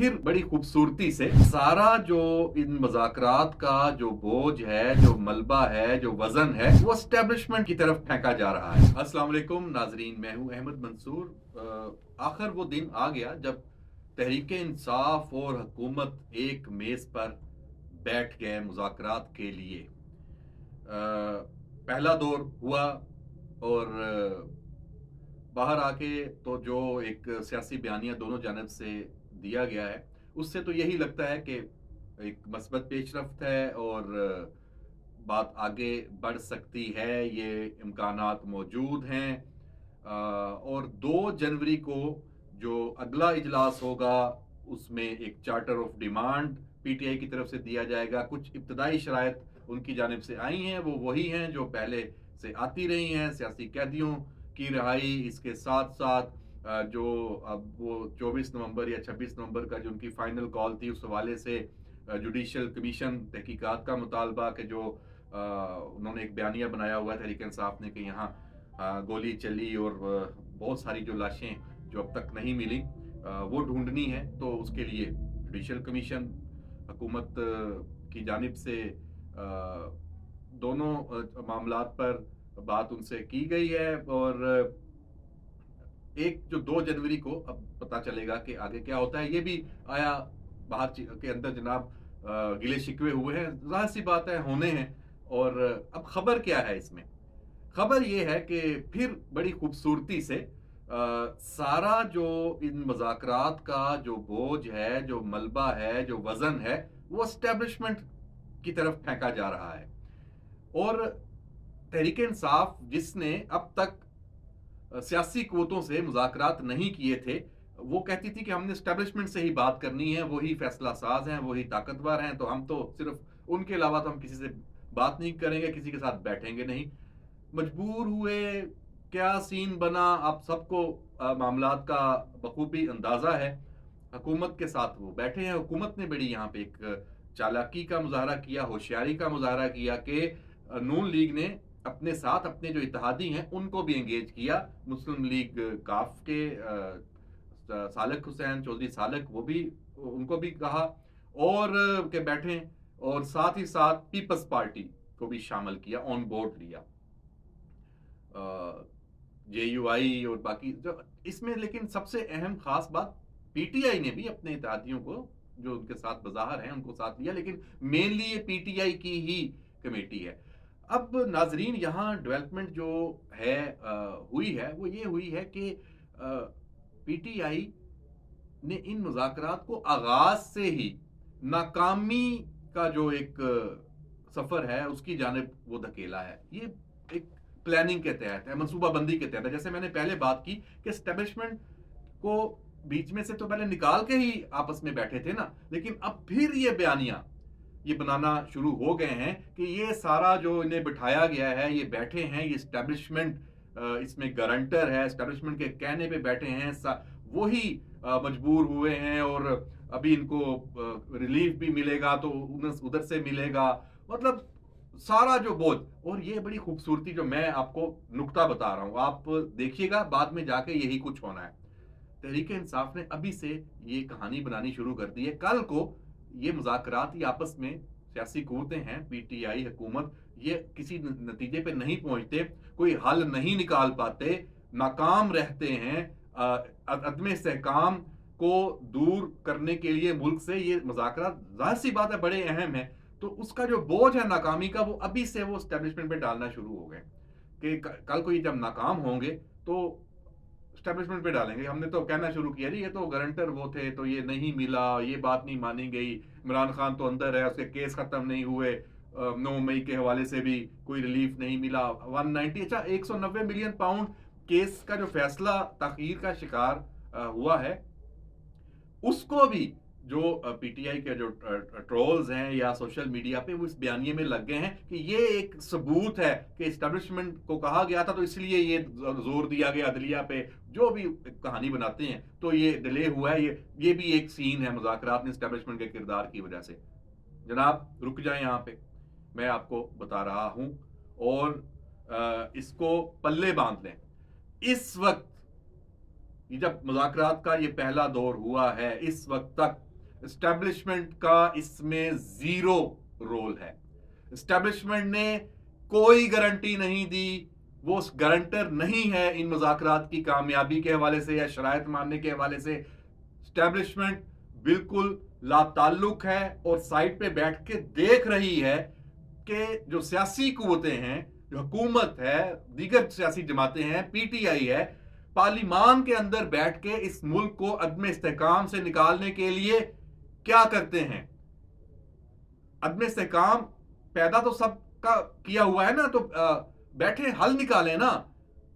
फिर बड़ी खूबसूरती से सारा जो इन मुज़ाकरात का जो बोझ है, जो मलबा है, जो वज़न है, वो एस्टेब्लिशमेंट की तरफ फेंका जा रहा है। अस्सलाम वालेकुम नाज़रीन, मैं हूँ अहमद मंसूर। आखिर वो दिन आ गया जब तहरीक-ए-इंसाफ और हुकूमत एक मेज़ पर बैठ गए मुज़ाकरात के लिए। पहला दौर हुआ और बाहर आके तो जो एक सियासी बयानिया दोनों जानिब से दिया गया है, उससे तो यही लगता है कि एक मस्बत पेशरफ्त है और बात आगे बढ़ सकती है, ये इम्कानात मौजूद हैं। और 2 जनवरी को जो अगला इजलास होगा, उसमें एक चार्टर ऑफ डिमांड पीटीआई की तरफ से दिया जाएगा। कुछ इब्तदाई शराइत उनकी जानिब से आई हैं, वो वही हैं जो पहले से आती रही हैं, सियासी कैदियों की रिहाई, इसके साथ-साथ जो अब वो 24 नवंबर या 26 नवंबर का जो उनकी फाइनल कॉल थी, उस हवाले से जुडिशियल कमीशन तहकीकात का मुतालबा कि जो उन्होंने एक बयानिया बनाया हुआ है तहरीक-ए-इंसाफ ने कि यहाँ गोली चली और बहुत सारी जो लाशें जो अब तक नहीं मिली, वो ढूंढनी है। तो उसके लिए जुडिशियल कमीशन हुकूमत की जानिब से दोनों मामलात पर बात उनसे की गई है और एक जो 2 जनवरी को अब पता चलेगा कि आगे क्या होता है। ये भी आया बाहर के अंदर जनाब, गिले शिकवे हुए हैं, जाहिर सी बात है होने हैं। और अब खबर क्या है इसमें? खबर ये है कि फिर बड़ी खूबसूरती से सारा जो इन मुज़ाकरात का जो बोझ है, जो मलबा है, जो वज़न है, वो एस्टेब्लिशमेंट की तरफ फेंका जा रहा है। और तहरीक इंसाफ जिसने अब तक सियासी क़ुव्वतों से मुज़ाकरात नहीं किए थे, वो कहती थी कि हमने एस्टेब्लिशमेंट से ही बात करनी है, वही फैसला साज़ हैं, वही ताकतवर हैं, तो हम तो सिर्फ़ उनके अलावा तो हम किसी से बात नहीं करेंगे, किसी के साथ बैठेंगे नहीं। मजबूर हुए, क्या सीन बना आप सबको मामलात का बखूबी अंदाज़ा है। हुकूमत के साथ वो बैठे हैं, हुकूमत ने बड़ी यहाँ पे एक चालाकी का मुज़ाहरा किया, होशियारी का मुज़ाहरा किया कि नून लीग ने अपने साथ अपने जो इत्तेहादी हैं उनको भी एंगेज किया। मुस्लिम लीग काफ के सालक हुसैन चौधरी सालक, वो भी उनको भी कहा और के बैठे, और साथ ही साथ पीपल्स पार्टी को भी शामिल किया, ऑन बोर्ड लिया। जेयूआई और बाकी जो इसमें, लेकिन सबसे अहम खास बात, पीटीआई ने भी अपने इत्तेहादियों को जो उनके साथ बज़ाहिर हैं उनको साथ लिया, लेकिन मेनली ये पीटीआई की ही कमेटी है। अब नाजरीन, यहाँ डेवलपमेंट जो है हुई है वो ये हुई है कि पीटीआई ने इन मुज़ाकरात को आगाज से ही नाकामी का जो एक सफर है उसकी जानिब वो धकेला है। ये एक प्लानिंग के तहत है, मनसूबाबंदी के तहत है। जैसे मैंने पहले बात की कि एस्टेब्लिशमेंट को बीच में से तो पहले निकाल के ही आपस में बैठे थे ना, लेकिन अब फिर ये बयानिया ये बनाना शुरू हो गए हैं कि ये सारा जो इन्हें बिठाया गया है, ये बैठे हैं, ये एस्टेब्लिशमेंट इसमें गारंटर है, एस्टेब्लिशमेंट के कहने पे बैठे हैं, वही मजबूर हुए हैं और अभी इनको रिलीफ भी मिलेगा तो उधर से मिलेगा, मतलब सारा जो बोझ। और ये बड़ी खूबसूरती जो मैं आपको नुक्ता बता रहा हूं, आप देखिएगा, बाद में जाके यही कुछ होना है। तहरीक इंसाफ ने अभी से ये कहानी बनानी शुरू कर दी है। कल को ये मुज़ाकरात ये आपस में सियासी क़ुव्वतें हैं, पीटीआई हुकूमत, ये किसी नतीजे पे नहीं पहुंचते, कोई हल नहीं निकाल पाते, नाकाम रहते हैं। अदम इस्तेहकाम को दूर करने के लिए मुल्क से ये मुज़ाकरात ज़ाहिर सी बात है बड़े अहम है। तो उसका जो बोझ है नाकामी का, वो अभी से वो एस्टेब्लिशमेंट पे डालना शुरू हो गए कि कल को ये जब नाकाम होंगे तो एस्टेब्लिशमेंट पे डालेंगे। हमने तो कहना शुरू किया जी, ये तो गारंटर वो थे तो ये नहीं मिला, ये बात नहीं मानी गई, इमरान खान तो अंदर है, उसके केस खत्म नहीं हुए, 9 मई के हवाले से भी कोई रिलीफ नहीं मिला। 190 अच्छा 190 मिलियन पाउंड केस का जो फैसला ताखीर का शिकार हुआ है, उसको भी जो पीटीआई के जो ट्रोल्स हैं या सोशल मीडिया पे वो इस बयानिए में लग गए हैं कि ये एक सबूत है कि एस्टेब्लिशमेंट को कहा गया था तो इसलिए ये जोर दिया गया अदलिया पे। जो भी कहानी बनाते हैं तो ये डिले हुआ है, ये भी एक सीन है मुज़ाकरात में एस्टेब्लिशमेंट के किरदार की वजह से। जनाब रुक जाए यहाँ पे, मैं आपको बता रहा हूं और इसको पल्ले बांध लें। इस वक्त जब मुज़ाकरात का ये पहला दौर हुआ है, इस वक्त तक एस्टेब्लिशमेंट का इसमें जीरो रोल है। एस्टेब्लिशमेंट ने कोई गारंटी नहीं दी, वो गारंटर नहीं है इन मुज़ाकरात की कामयाबी के हवाले से या शराइत मानने के हवाले से। एस्टेब्लिशमेंट बिल्कुल लाताल्लुक है और साइड पे बैठ के देख रही है कि जो सियासी कुव्वतें हैं, जो हुकूमत है, दीगर सियासी जमातें हैं, पीटीआई है, पार्लिमान के अंदर बैठ के इस मुल्क को अदम इस्तेहकाम से निकालने के लिए क्या करते हैं। अदम इस्तेहकाम पैदा तो सबका किया हुआ है ना, तो बैठे हल निकालें ना।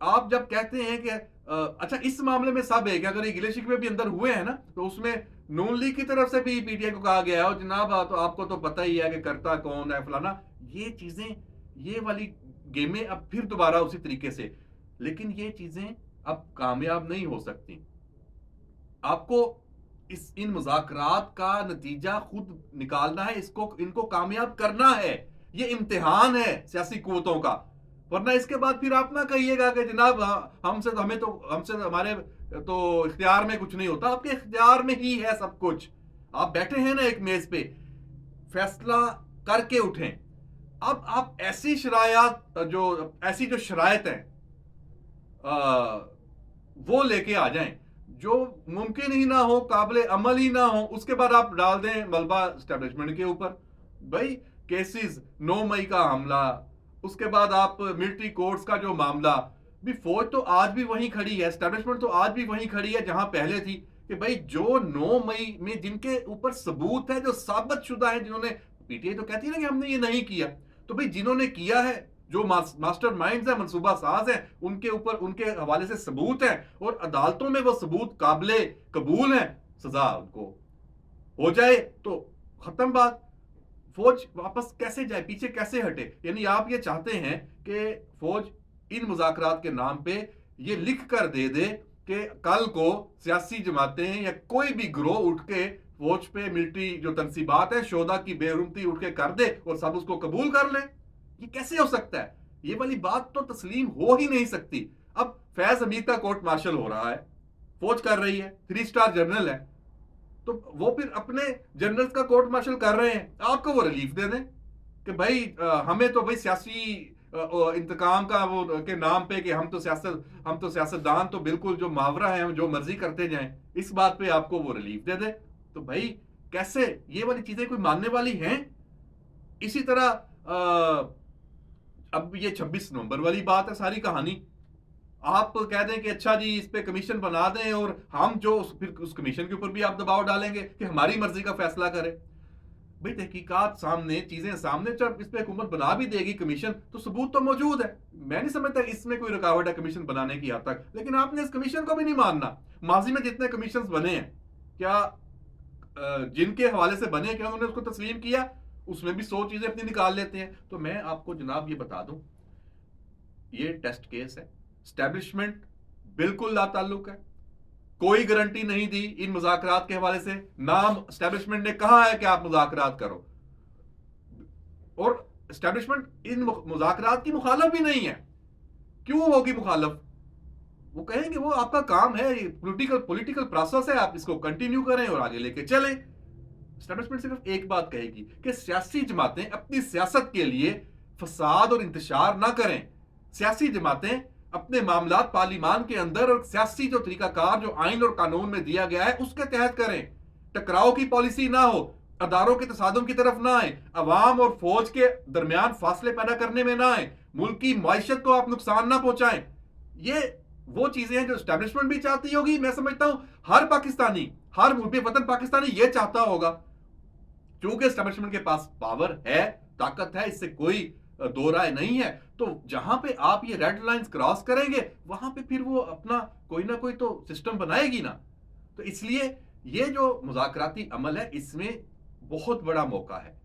आप जब कहते हैं कि अच्छा इस मामले में सब है कि अगर ये गिले शिकवे भी अंदर हुए हैं ना, तो उसमें नून लीग की तरफ से भी पीटीआई को कहा गया है जनाब तो आपको तो पता ही है कि करता कौन है फलाना। ये चीजें, ये वाली गेमें अब फिर दोबारा उसी तरीके से, लेकिन ये चीजें अब कामयाब नहीं हो सकती। आपको इन मुज़ाकरात का नतीजा खुद निकालना है, इनको कामयाब करना है। ये इम्तिहान है सियासी कुव्वतों का, वरना इसके बाद फिर आप ना कहिएगा कि जनाब हमसे हमारे तो इख्तियार में कुछ नहीं होता। आपके इख्तियार में ही है सब कुछ। आप बैठे हैं ना एक मेज पे, फैसला करके उठें। अब आप ऐसी जो शरायत हैं वो लेके आ जाएं जो मुमकिन ही ना हो, काबिल अमल ही ना हो, उसके बाद आप डाल दें मलबा एस्टेब्लिशमेंट के ऊपर। भाई केसेस 9 मई का हमला, उसके बाद आप मिलिट्री कोर्ट्स का जो मामला, भी फौज तो आज भी वहीं खड़ी है, एस्टेब्लिशमेंट तो आज भी वहीं खड़ी है जहां पहले थी। कि भाई जो 9 मई में जिनके ऊपर सबूत है, जो साबित शुदा है, जिन्होंने, पीटीआई तो कहती है ना कि हमने ये नहीं किया, तो भाई जिन्होंने किया है, जो मास्टर माइंड्स है, मंसूबा साज है, उनके ऊपर उनके हवाले से सबूत है और अदालतों में वो सबूत काबिले कबूल है, सजा उनको हो जाए तो खत्म बात। फौज वापस कैसे जाए, पीछे कैसे हटे? यानी आप ये चाहते हैं कि फौज इन मुज़ाकरात के नाम पे ये लिख कर दे दे कि कल को सियासी जमातें या कोई भी ग्रोह उठ के फौज पे मिलिट्री जो तनसीबात है, शोधा की बेरुमती उठ के कर दे और सब उसको कबूल कर लें। ये कैसे हो सकता है? ये वाली बात तो तस्लीम हो ही नहीं सकती। अब फैज हमीद का कोर्ट मार्शल हो रहा है, फौज कर रही है, 3 स्टार जनरल है, तो वो फिर अपने जनरल्स का कोर्ट मार्शल कर रहे हैं, आपको वो रिलीफ दे दें कि भाई हमें तो भाई सियासी इंतकाम का वो के नाम पे कि हम तो सियासतदान तो बिल्कुल जो मावरा है जो मर्जी करते जाएं, इस बात पे आपको वो रिलीफ दे दे। तो भाई कैसे ये वाली चीजें कोई मानने वाली हैं? इसी तरह अब ये 26 नवंबर वाली बात है सारी कहानी। आप कह दें कि अच्छा जी इस पे कमीशन बना दें और हम जो फिर उस कमीशन के ऊपर भी आप दबाव डालेंगे कि हमारी मर्जी का फैसला करे। भाई तहकीकात सामने, चीजें सामने, जब इस पे हुकूमत बना भी देगी कमीशन तो सबूत तो मौजूद है। मैं नहीं समझता इसमें कोई रुकावट है कमीशन बनाने की हद तक, लेकिन आपने इस कमीशन को भी नहीं मानना। माजी में जितने कमीशन बने हैं, क्या जिनके हवाले से बने, क्या उन्होंने उसको तस्लीम किया? उसमें भी 100 चीजें अपनी निकाल लेते हैं। तो मैं आपको जनाब ये बता दूं, ये टेस्ट केस है। एस्टेब्लिशमेंट बिल्कुल लाताल्लुक है, कोई गारंटी नहीं दी इन मुज़ाकरात के हवाले से। नाम एस्टेब्लिशमेंट ने कहा है कि आप मुज़ाकरात करो, और एस्टेब्लिशमेंट इन मुज़ाकरात की मुखालफ भी नहीं है। क्यों होगी मुखालफ? वो कहेंगे वो आपका काम है, पॉलिटिकल प्रोसेस है, आप इसको कंटिन्यू करें और आगे लेके चलें। एस्टेब्लिशमेंट सिर्फ एक बात कहेगी कि सियासी जमातें अपनी सियासत के लिए फसाद और इंतशार ना करें। सियासी जमातें अपने मामलात पार्लिमान के अंदर और सियासी जो तरीकाकार जो आइन और कानून में दिया गया है उसके तहत करें। टकराव की पॉलिसी ना हो, अदारों के तसादुम की तरफ ना आए, अवाम और फौज के दरमियान फासले पैदा करने में ना आए, मुल्क की मईशत को आप नुकसान ना पहुंचाएं। ये वो चीजें हैं जो एस्टेब्लिशमेंट भी चाहती होगी। मैं समझता हूं हर पाकिस्तानी, हर मुल्क वतन पाकिस्तानी ये चाहता होगा, क्योंकि एस्टेब्लिशमेंट के पास पावर है, ताकत है, इससे कोई दो राय नहीं है। तो जहां पे आप ये रेड लाइंस क्रॉस करेंगे वहां पे फिर वो अपना कोई ना कोई तो सिस्टम बनाएगी ना। तो इसलिए ये जो मुज़ाकराती अमल है इसमें बहुत बड़ा मौका है,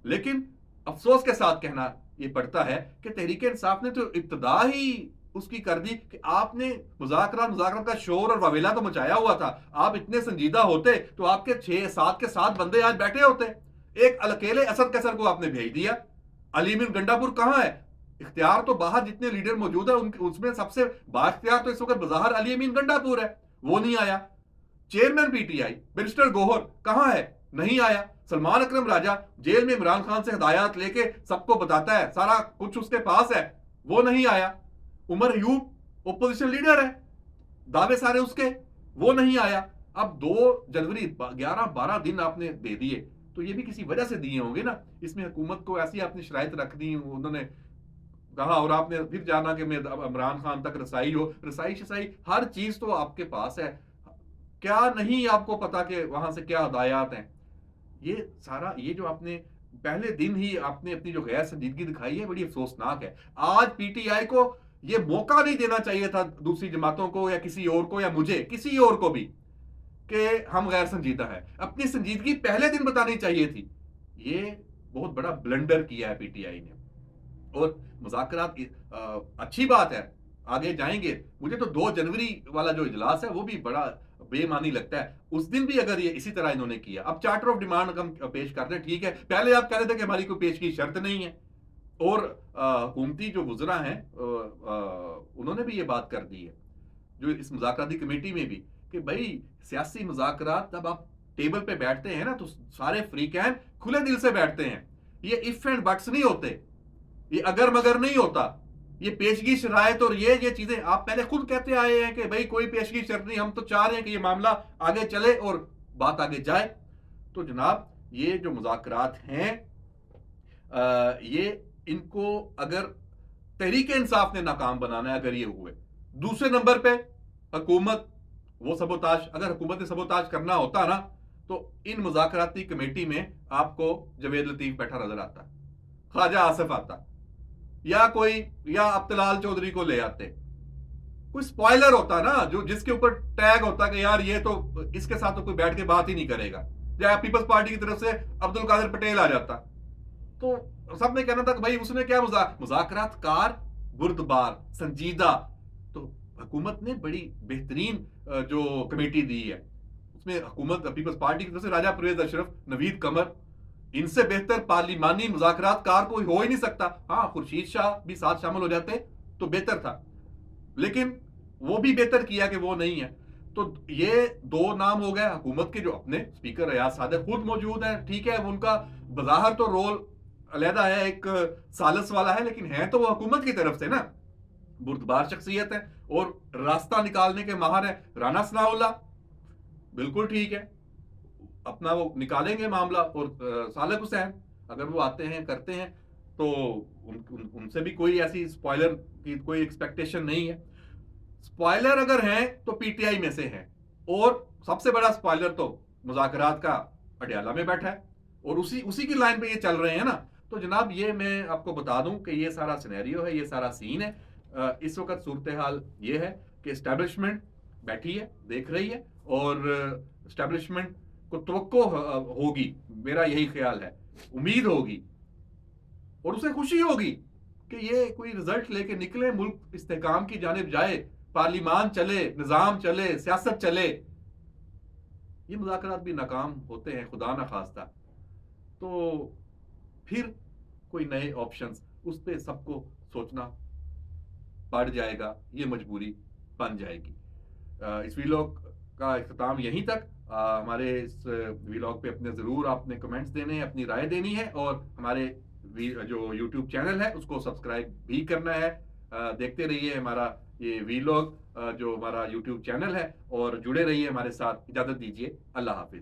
लेकिन अफसोस के साथ कहना ये पड़ता है कि तहरीक इंसाफ ने तो इब्तिदा ही उसकी कर दी कि आपने मुज़ाकरात का शोर और ववेला तो मचाया हुआ था। आप इतने संजीदा होते तो आपके 6-7 के 7 बंदे आज बैठे होते। एक अकेले असद कैसर को आपने भेज दिया। अली अमीन गंडापुर कहां है? इख्तियार तो बाहर जितने लीडर मौजूद है उसमें सबसे बाइख्तियार तो इस वक्त बज़ाहिर अली अमीन गंडापुर है, वो नहीं आया। चेयरमैन पीटीआई बैरिस्टर गौहर कहां है? نہیں آیا. سلمان اکرم راجہ جیل میں عمران خان سے ہدایات لے کے سب کو بتاتا ہے, سارا کچھ اس کے پاس ہے, وہ نہیں آیا. عمر ایوب اپوزیشن لیڈر ہے, دعوے سارے اس کے, وہ نہیں آیا. اب 2 جنوری 11-12 دن آپ نے دے دیے, تو یہ بھی کسی وجہ سے دیے ہوں گے نا. اس میں حکومت کو ایسی آپ نے شرائط رکھ دی, انہوں نے کہا, اور آپ نے پھر جانا کہ میں عمران خان تک رسائی ہو, رسائی شسائی ہر چیز تو آپ کے پاس ہے, کیا نہیں آپ کو پتا کہ وہاں سے کیا ہدایات ہیں. یہ سارا, یہ جو آپ نے پہلے دن ہی آپ نے اپنی جو غیر سنجیدگی دکھائی ہے, بڑی افسوسناک ہے. آج پی ٹی آئی کو یہ موقع نہیں دینا چاہیے تھا, دوسری جماعتوں کو یا کسی اور کو یا مجھے, کسی اور کو بھی, کہ ہم غیر سنجیدہ ہے. اپنی سنجیدگی پہلے دن بتانی چاہیے تھی. یہ بہت بڑا بلنڈر کیا ہے پی ٹی آئی نے. اور مذاکرات اچھی بات ہے, آگے جائیں گے. مجھے تو 2 جنوری والا جو اجلاس ہے وہ بھی بڑا بے معنی لگتا ہے. اس دن بھی اگر یہ اسی طرح انہوں نے کیا, اب چارٹر آف ڈیمانڈ ہم پیش کرتے ہیں, ٹھیک ہے, پہلے آپ کہہ رہے تھے کہ ہماری کوئی پیش کی شرط نہیں ہے, اور حکومتی جو وزراء ہیں انہوں نے بھی یہ بات کر دی ہے, جو اس مذاکراتی کمیٹی میں بھی, کہ بھائی سیاسی مذاکرات جب آپ ٹیبل پہ بیٹھتے ہیں نا, تو سارے فریقین کھلے دل سے بیٹھتے ہیں. یہ اف اینڈ بٹس نہیں ہوتے, یہ اگر مگر نہیں ہوتا. یہ پیشگی شرائط اور یہ چیزیں آپ پہلے خود کہتے آئے ہیں کہ بھائی کوئی پیشگی شرط نہیں, ہم تو چاہ رہے ہیں کہ یہ معاملہ آگے چلے اور بات آگے جائے. تو جناب یہ جو مذاکرات ہیں, یہ ان کو اگر تحریک انصاف نے ناکام بنانا ہے, اگر یہ ہوئے. دوسرے نمبر پہ حکومت, وہ سبوتاج, اگر حکومت نے سبوتاج کرنا ہوتا نا, تو ان مذاکراتی کمیٹی میں آپ کو جوید لطیف بیٹھا نظر آتا, خواجہ آصف آتا, یا عبداللال چودھری کو لے آتے. کوئی سپوائلر ہوتا نا, جو جس کے اوپر ٹیگ ہوتا کہ یار یہ تو اس کے ساتھ تو کوئی بیٹھ کے بات ہی نہیں کرے گا. یا پیپلز پارٹی کی طرف سے عبد القادر پٹیل آ جاتا, تو سب نے کہنا تھا کہ بھائی اس نے کیا مذاکرات کار, بردبار, سنجیدہ. تو حکومت نے بڑی بہترین جو کمیٹی دی ہے, اس میں حکومت پیپلز پارٹی کی طرف سے راجہ پرویز اشرف, نوید قمر, ان سے بہتر پارلیمانی مذاکرات کار کوئی ہو ہی نہیں سکتا. ہاں, خورشید شاہ بھی ساتھ شامل ہو جاتے تو بہتر تھا, لیکن وہ بھی بہتر کیا کہ وہ نہیں ہے. تو یہ 2 نام ہو گئے. حکومت کے جو اپنے اسپیکر ریاض صادق خود موجود ہیں, ٹھیک ہے, ان کا بظاہر تو رول علیحدہ ہے, ایک سالس والا ہے, لیکن ہے تو وہ حکومت کی طرف سے نا, بردبار شخصیت ہے اور راستہ نکالنے کے ماہر ہے. رانا ثناء اللہ بالکل ٹھیک ہے, اپنا وہ نکالیں گے معاملہ. اور صالح حسین اگر وہ آتے ہیں کرتے ہیں, تو ان سے بھی کوئی ایسی سپوائلر کی کوئی ایکسپیکٹیشن نہیں ہے. سپوائلر اگر ہیں تو پی ٹی آئی میں سے ہیں, اور سب سے بڑا سپوائلر تو مذاکرات کا اڈیالہ میں بیٹھا ہے, اور اسی کی لائن پہ یہ چل رہے ہیں نا. تو جناب یہ میں آپ کو بتا دوں کہ یہ سارا سینیریو ہے, یہ سارا سین ہے. اس وقت صورتحال یہ ہے کہ اسٹیبلشمنٹ بیٹھی ہے, دیکھ رہی ہے, اور اسٹیبلشمنٹ کو توقع ہوگی, میرا یہی خیال ہے, امید ہوگی, اور اسے خوشی ہوگی کہ یہ کوئی رزلٹ لے کے نکلے, ملک استحکام کی جانب جائے, پارلیمان چلے, نظام چلے, سیاست چلے. یہ مذاکرات بھی ناکام ہوتے ہیں خدا نخواستہ, تو پھر کوئی نئے آپشنز, اس پہ سب کو سوچنا پڑ جائے گا, یہ مجبوری بن جائے گی. اس ویلاگ کا اختتام یہیں تک. ہمارے اس ویلاگ پہ اپنے ضرور آپ نے کمنٹس دینے ہیں, اپنی رائے دینی ہے, اور ہمارے جو یوٹیوب چینل ہے اس کو سبسکرائب بھی کرنا ہے. دیکھتے رہیے ہمارا یہ ویلاگ جو ہمارا یوٹیوب چینل ہے, اور جڑے رہیے ہمارے ساتھ. اجازت دیجیے, اللہ حافظ.